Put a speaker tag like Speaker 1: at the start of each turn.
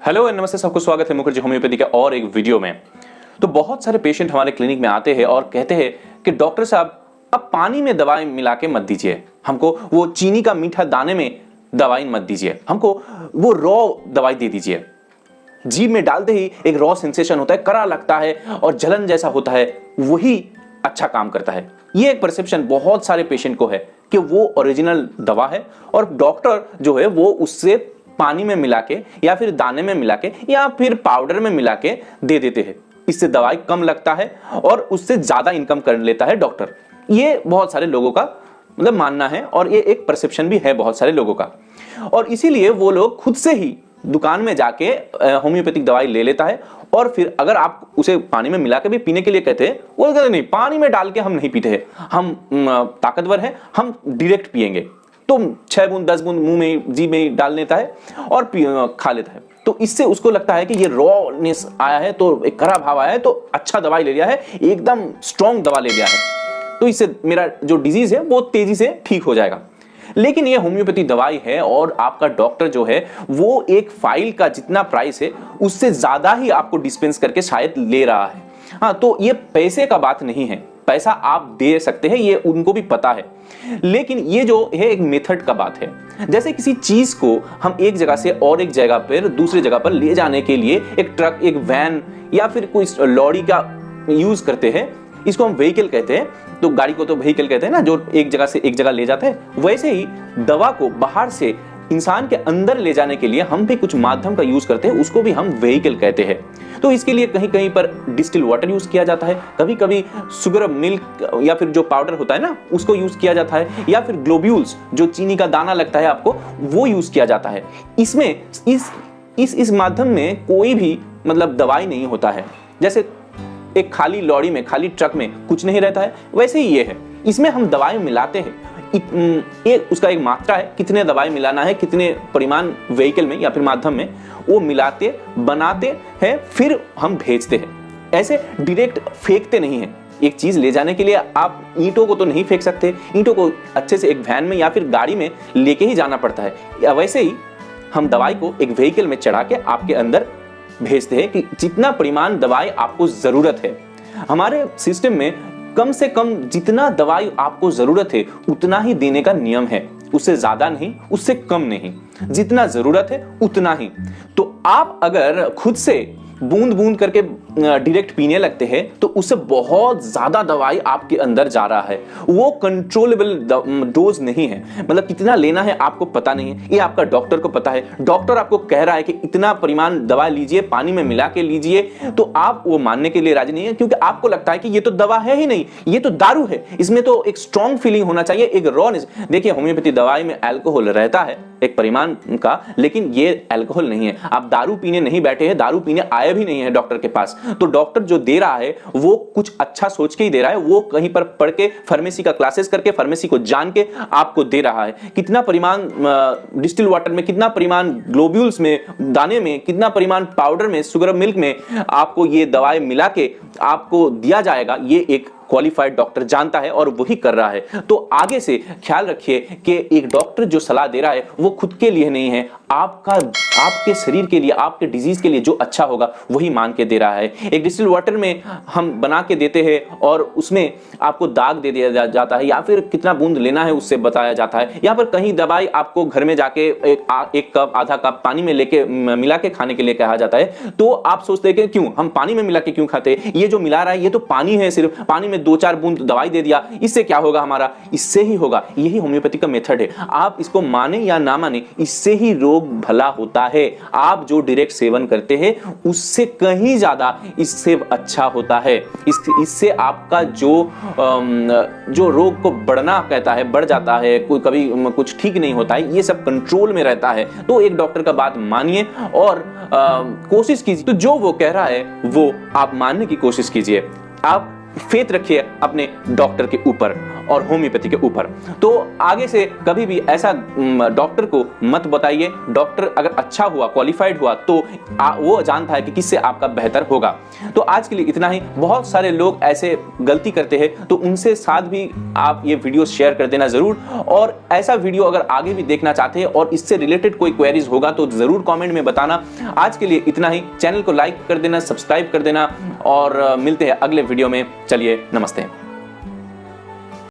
Speaker 1: Hello and नमस्ते, सबको स्वागत है मुखर्जी होम्योपैथी के और एक वीडियो में। तो बहुत सारे पेशेंट हमारे क्लिनिक में आते हैं और कहते हैं कि डॉक्टर साहब अब पानी में दवाई मिला के मत दीजिए, हमको वो चीनी का मीठा दाने में दवाई मत दीजिए, हमको वो रॉ दवाई दे दीजिए। जीभ में डालते ही एक रॉ सेंसेशन होता है, कड़ा लगता है और जलन जैसा होता है, वही अच्छा काम करता है। ये एक परसेप्शन बहुत सारे पेशेंट को है कि वो ओरिजिनल दवा है और डॉक्टर जो है वो उससे पानी में मिला के या फिर दाने में मिला के या फिर पाउडर में मिला के दे देते हैं। इससे दवाई कम लगता है और उससे ज्यादा इनकम कर लेता है डॉक्टर। ये बहुत सारे लोगों का मतलब मानना है और ये एक परसेप्शन भी है बहुत सारे लोगों का, और इसीलिए वो लोग खुद से ही दुकान में जाके होम्योपैथिक दवाई ले लेता है और फिर अगर आप उसे पानी में मिला के भी पीने के लिए कहते हैं, वो कहते नहीं, पानी में डाल के हम नहीं पीते हैं, हम ताकतवर हैं, हम डायरेक्ट पिएंगे। तो 6 बूंद 10 बूंद मुंह में जीभ में डाल लेता है और खा लेता है। तो इससे उसको लगता है कि ये रॉनेस आया है, तो एक कड़ा भाव आया है, तो अच्छा दवाई ले लिया है, एकदम स्ट्रॉन्ग दवा ले लिया है, तो इससे मेरा जो डिजीज है वो तेजी से ठीक हो जाएगा। लेकिन ये होम्योपैथी दवाई है और आपका डॉक्टर जो है वो एक फाइल का जितना प्राइस है उससे ज्यादा ही आपको डिस्पेंस करके शायद ले रहा है। हाँ, तो ये पैसे का बात नहीं है, पैसा आप दे सकते हैं, ये उनको भी पता है, लेकिन ये जो है एक मेथड का बात है। जैसे किसी चीज को हम एक जगह से और एक जगह पर दूसरी जगह पर ले जाने के लिए एक ट्रक, एक वैन या फिर कोई लॉरी का यूज करते हैं, इसको हम व्हीकल कहते हैं। तो गाड़ी को तो व्हीकल कहते हैं ना, जो एक जगह से एक जगह ले जाता है। वैसे ही दवा को बाहर से इंसान के अंदर ले जाने के लिए हम भी कुछ माध्यम का यूज करते हैं, उसको भी हम व्हीकल कहते हैं। तो इसके लिए कहीं कहीं पर डिस्टिल वाटर यूज किया जाता है, कभी कभी शुगर मिल्क या फिर जो पाउडर होता है ना उसको यूज किया जाता है, या फिर ग्लोब्यूल्स जो चीनी का दाना लगता है आपको, वो यूज किया जाता है। इसमें इस माध्यम में कोई भी मतलब दवाई नहीं होता है। जैसे एक खाली लॉरी में, खाली ट्रक में कुछ नहीं रहता है, वैसे ही ये है। इसमें हम दवाई मिलाते हैं, उसका एक मात्रा है, कितने दवाई मिलाना है, कितने परिमाण व्हीकल में या फिर माध्यम में, वो मिलाते बनाते हैं, फिर हम भेजते हैं। ऐसे डायरेक्ट फेंकते नहीं हैं। एक चीज ले जाने के लिए आप ईंटों को तो नहीं फेंक सकते, ईंटों को अच्छे से एक वैन में या फिर गाड़ी में लेके ही जाना पड़ता है। या वैसे ही हम दवाई को एक व्हीकल में चढ़ा के आपके अंदर भेजते हैं कि जितना परिमाण दवाई आपको जरूरत है। हमारे सिस्टम में कम से कम जितना दवाई आपको जरूरत है उतना ही देने का नियम है, उससे ज्यादा नहीं, उससे कम नहीं, जितना जरूरत है उतना ही। तो आप अगर खुद से बूंद बूंद करके डायरेक्ट पीने लगते हैं तो उससे बहुत ज्यादा दवाई आपके अंदर जा रहा है, वो कंट्रोलेबल डोज नहीं है। मतलब कितना लेना है आपको पता नहीं है, ये आपका डॉक्टर को पता है। डॉक्टर आपको कह रहा है कि इतना परिमाण दवा लीजिए, पानी में मिला के लीजिए, तो आप वो मानने के लिए राजी नहीं है, क्योंकि आपको लगता है कि ये तो दवा है ही नहीं, ये तो दारू है, इसमें तो एक स्ट्रॉन्ग फीलिंग होना चाहिए, एक रॉनेस। देखिए, होम्योपैथी दवाई में अल्कोहल रहता है एक परिमाण का, लेकिन ये अल्कोहल नहीं है। आप दारू पीने नहीं बैठे हैं, दारू पीने आए भी नहीं है डॉक्टर के पास, तो डॉक्टर जो दे रहा है वो कुछ अच्छा सोच के ही दे रहा है। वो कहीं पर पढ़ के, फार्मेसी का क्लासेस करके, फार्मेसी को जान के आपको दे रहा है। कितना परिमाण डिस्टिल वाटर में, कितना परिमाण ग्लोब्यूल्स में, दाने में, कितना परिमाण पाउडर में, शुगर मिल्क में आपको ये दवाई मिला के आपको दिया जाएगा, ये एक क्वालिफाइड डॉक्टर जानता है और वही कर रहा है। तो आगे से ख्याल रखिए कि एक डॉक्टर जो सलाह दे रहा है वो खुद के लिए नहीं है, आपके शरीर के लिए, आपके डिजीज के लिए जो अच्छा होगा वही मान के दे रहा है। एक डिस्टिल वाटर में हम बना के देते हैं और उसमें आपको दाग दे दिया जाता है, या फिर कितना बूंद लेना है उससे बताया जाता है। यहाँ पर कहीं दवाई आपको घर में जाके एक कप आधा कप पानी में लेके मिला के खाने के लिए कहा जाता है, तो आप सोचते हैं कि क्यों हम पानी में मिला के क्यों खाते हैं, ये जो मिला रहा है ये तो पानी है, सिर्फ पानी में 2-4 बूंद दवाई दे दिया, इससे क्या होगा हमारा, इससे ही होगा। यही होम्योपैथी का मेथड है। आप इसको माने या ना माने, इससे ही रोग भला होता है। आप जो डायरेक्ट सेवन करते हैं उससे कहीं ज्यादा इससे अच्छा होता है। इससे आपका जो रोग को बढ़ना कहता है बढ़ जाता है, कोई कभी कुछ ठीक नहीं होता है, ये सब कंट्रोल में रहता है। तो एक डॉक्टर का बात मानिए और कोशिश कीजिए, तो जो वो कह रहा है वो आप मानने की कोशिश कीजिए। आप फेथ रखिए अपने डॉक्टर के ऊपर और होम्योपैथी के ऊपर। तो आगे से कभी भी ऐसा डॉक्टर को मत बताइए। डॉक्टर अगर अच्छा हुआ, क्वालिफाइड हुआ, तो वो जानता है कि किससे आपका बेहतर होगा। तो आज के लिए इतना ही। बहुत सारे लोग ऐसे गलती करते हैं, तो उनसे साथ भी आप ये वीडियो शेयर कर देना जरूर। और ऐसा वीडियो अगर आगे भी देखना चाहते हैं और इससे रिलेटेड कोई क्वेरीज होगा तो जरूर कमेंट में बताना। आज के लिए इतना ही। चैनल को लाइक कर देना, सब्सक्राइब कर देना और मिलते हैं अगले वीडियो में। चलिए, नमस्ते।